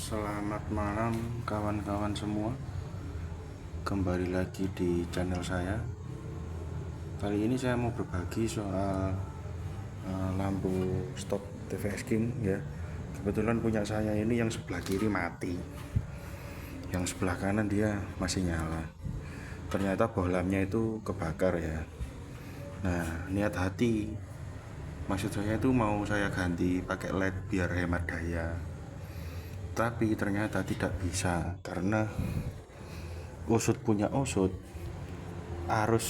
Selamat malam kawan-kawan semua. Kembali lagi di channel saya. Kali ini saya mau berbagi soal lampu stop TVS King ya. Kebetulan punya saya ini yang sebelah kiri mati, yang sebelah kanan dia masih nyala. Ternyata bohlamnya itu kebakar ya. Nah, niat hati, maksud saya itu mau saya ganti pakai LED biar hemat daya, tapi ternyata tidak bisa karena usut punya usut, arus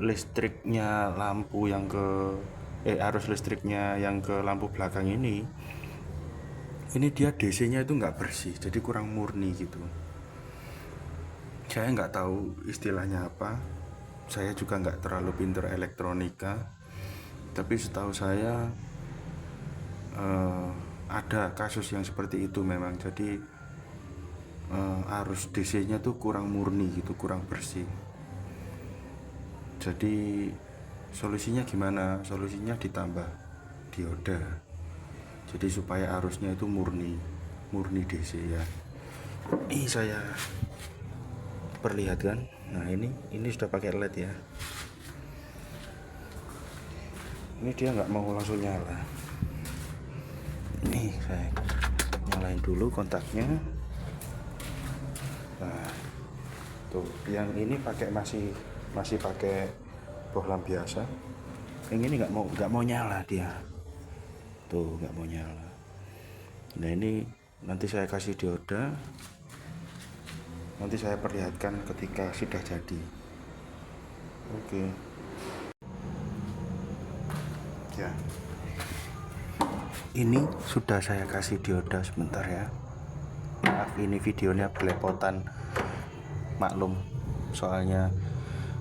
listriknya lampu yang ke arus listriknya yang ke lampu belakang ini dia DC nya itu nggak bersih, jadi kurang murni gitu. Saya nggak tahu istilahnya apa, saya juga nggak terlalu pintar elektronika, tapi setahu saya ada kasus yang seperti itu memang. Jadi arus DC nya tuh kurang murni gitu, kurang bersih. Jadi solusinya gimana? Solusinya ditambah dioda, jadi supaya arusnya itu murni DC ya. Ini saya perlihatkan. Nah, ini sudah pakai LED ya. Ini dia nggak mau langsung nyala. Nih, saya nyalain dulu kontaknya. Nah, tuh yang ini pakai masih pakai bohlam biasa. Yang ini nggak mau nyala dia. Tuh, nggak mau nyala. Nah, ini nanti saya kasih dioda. Nanti saya perlihatkan ketika sudah jadi. Oke. Ya. Ini sudah saya kasih dioda sebentar ya. Maaf, ini videonya belepotan, maklum, soalnya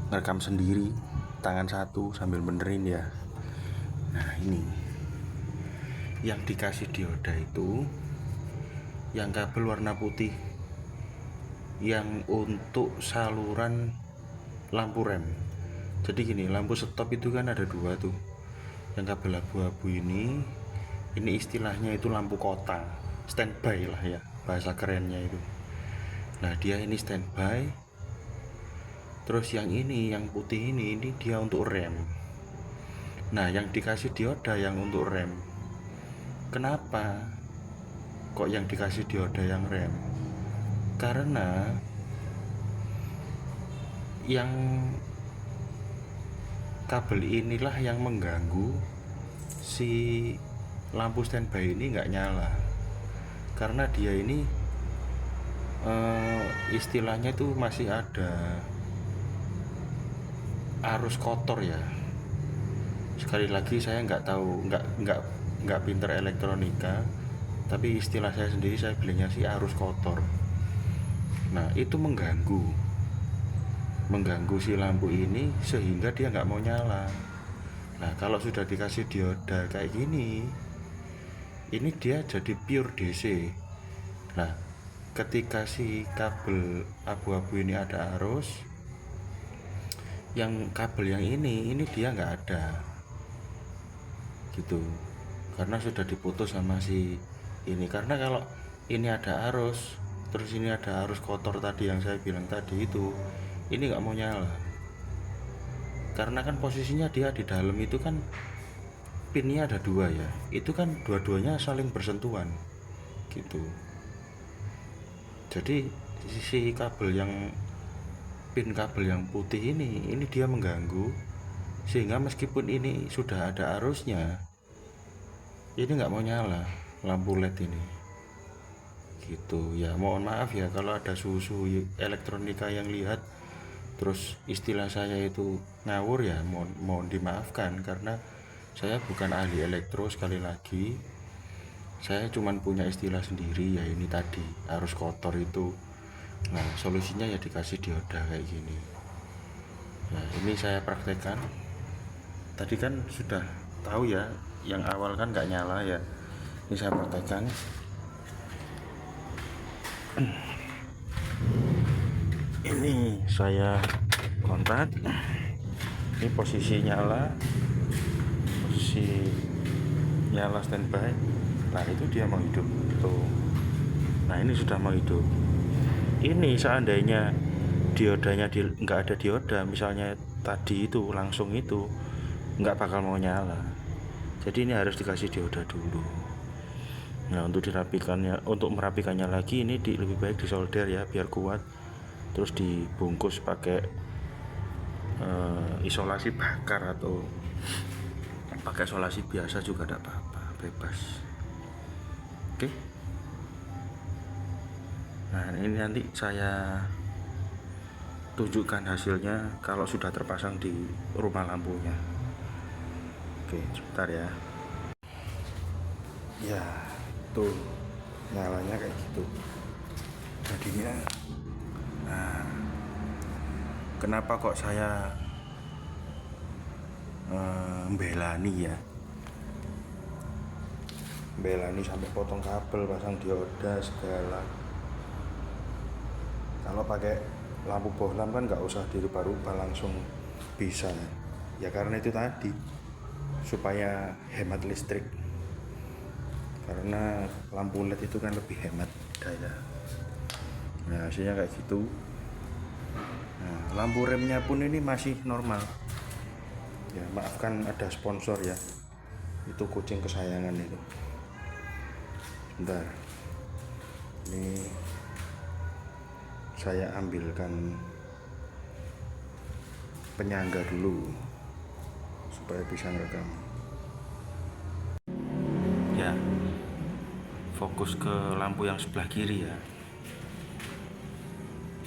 ngerekam sendiri, tangan satu sambil benerin ya. Nah, ini yang dikasih dioda itu yang kabel warna putih, yang untuk saluran lampu rem. Jadi gini, lampu stop itu kan ada dua tuh, yang kabel abu-abu ini istilahnya itu lampu kota, standby lah ya bahasa kerennya itu. Nah, dia ini standby. Terus yang ini, yang putih ini dia untuk rem. Nah, yang dikasih dioda yang untuk rem. Kenapa kok yang dikasih dioda yang rem? Karena yang kabel inilah yang mengganggu si lampu standby ini nggak nyala, karena dia ini istilahnya itu masih ada arus kotor ya. Sekali lagi, saya nggak tahu, nggak pinter elektronika, tapi istilah saya sendiri, saya bilangnya sih arus kotor. Nah, itu mengganggu si lampu ini sehingga dia nggak mau nyala. Nah, kalau sudah dikasih dioda kayak gini, ini dia jadi pure DC. Nah, ketika si kabel abu-abu ini ada arus, yang kabel yang ini dia nggak ada gitu, karena sudah diputus sama si ini. Karena kalau ini ada arus, terus ini ada arus kotor tadi yang saya bilang tadi itu, ini nggak mau nyala. Karena kan posisinya dia di dalam itu kan pinnya ada dua ya, itu kan dua-duanya saling bersentuhan gitu. Jadi si kabel yang pin kabel yang putih ini dia mengganggu, sehingga meskipun ini sudah ada arusnya, ini nggak mau nyala lampu LED ini gitu ya. Mohon maaf ya kalau ada suhu elektronika yang lihat terus istilah saya itu ngawur ya, mohon dimaafkan, karena saya bukan ahli elektro. Sekali lagi, saya cuman punya istilah sendiri ya, ini tadi arus kotor itu. Nah, solusinya ya dikasih dioda kayak gini. Nah, ini saya praktekkan. Tadi kan sudah tahu ya, yang awal kan nggak nyala ya. Ini saya praktekkan. Ini saya kontak. Ini posisi nyala, posisi nyala standby. Nah, itu dia mau hidup tuh. Nah ini sudah mau hidup. Ini seandainya diodanya nggak ada dioda, misalnya tadi itu langsung itu nggak bakal mau nyala. Jadi ini harus dikasih dioda dulu. Nah untuk merapikannya lagi ini lebih baik disolder ya biar kuat. Terus dibungkus pakai isolasi bakar atau pakai isolasi biasa juga tidak apa-apa, bebas. Oke. Nah ini nanti saya tunjukkan hasilnya kalau sudah terpasang di rumah lampunya. Oke, sebentar ya. Ya, tuh nyalanya kayak gitu. Jadinya, nah, kenapa kok saya belani ya? Belani sampai potong kabel, pasang dioda segala. Kalau pakai lampu bohlam kan nggak usah dirubah-rubah, langsung bisa. Ya karena itu tadi, supaya hemat listrik. Karena lampu LED itu kan lebih hemat daya. Nah hasilnya kayak gitu. Nah, lampu remnya pun ini masih normal. Ya maafkan ada sponsor ya. Itu kucing kesayangan itu. Bentar. Ini saya ambilkan penyangga dulu supaya bisa ngerekam. Ya, fokus ke lampu yang sebelah kiri ya.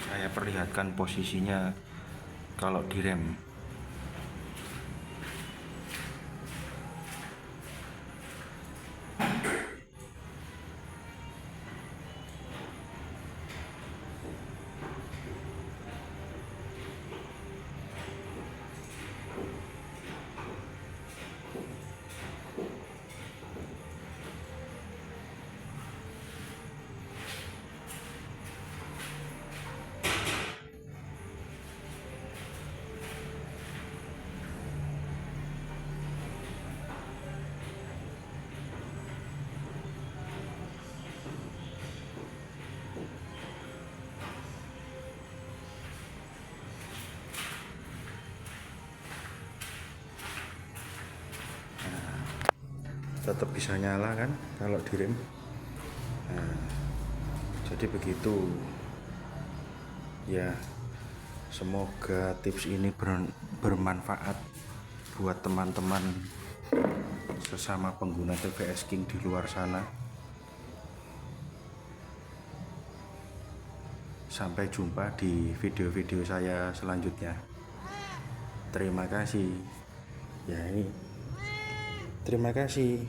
Saya perlihatkan posisinya kalau direm. Tetap bisa nyala kan kalau direm. Nah, jadi begitu ya, semoga tips ini bermanfaat buat teman-teman sesama pengguna TVS King di luar sana. Sampai jumpa di video-video saya selanjutnya. Terima kasih ya, ini terima kasih.